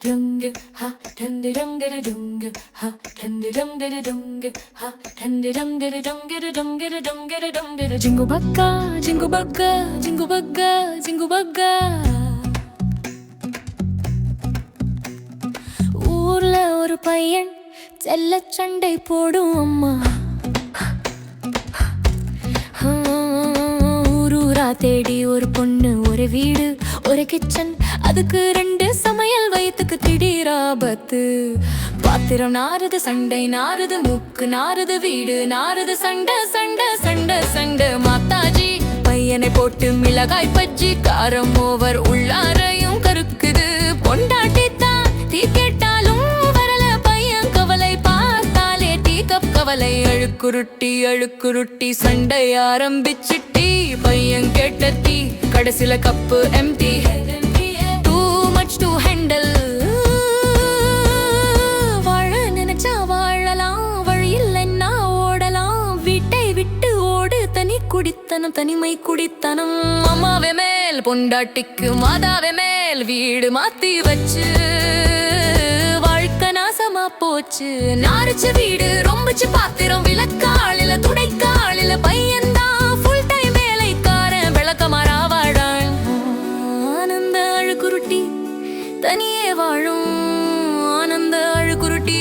dunga ha dunda dunga dunga ha dunda dunga dunga ha dunda dunga dunga dunga dunga dunga jingle bugga jingle bugga jingle bugga jingle bugga ஊர்ல ஒரு பையன் செல்ல சண்டை போடும் அம்மா ஊரூரா தேடி ஒரு பொண்ணு ஒரு வீடு ஒரு கிச்சன் அதுக்கு 2 சமையல் வயிற்றுக்கு திடீர் ஆபத்து பாத்திரம் நாறுது சண்டை நாறுது மூக்கு நாறுது வீடு நாறுது சண்டை சண்டை சண்டை சண்டை மாத்தாஜி பையனை போட்டு மிளகாய் பஜ்ஜி காரம் ஓவர் உள்ளாரையும் கருக்குது பொண்டாட்டி தான் தீ கேட்டாலும் வரல பையன் கவலை பார்த்தாலே டீ கப் கவலை அழுக்குருட்டி சண்டை ஆரம்பிச்சிட்டி பையன் கேட்ட டீ கடைசில cup empty too much to handle வாழ நினைச்சா வாழலாம் வழி இல்லைன்னா ஓடலாம் வீட்டை விட்டு ஓடு தனி குடித்தனம் தனிமை குடித்தனம் அம்மாவே மேல் பொண்டாட்டிக்கு மாதாவே மேல் வீடு மாத்தி வச்சு வாழ்க்கை நாசமா போச்சு நாரிச்ச வீடு ரொம்பச்சு பாத்திரம் விளக்காளில துடைக்காளில பையன்தான் ஃபுல் டைம் வேலைக்காரன் விளக்கமாறா வாழான் ஆனந்த அழுக்குருட்டி தனியே வாழும் ஆனந்த அழுக்குருட்டி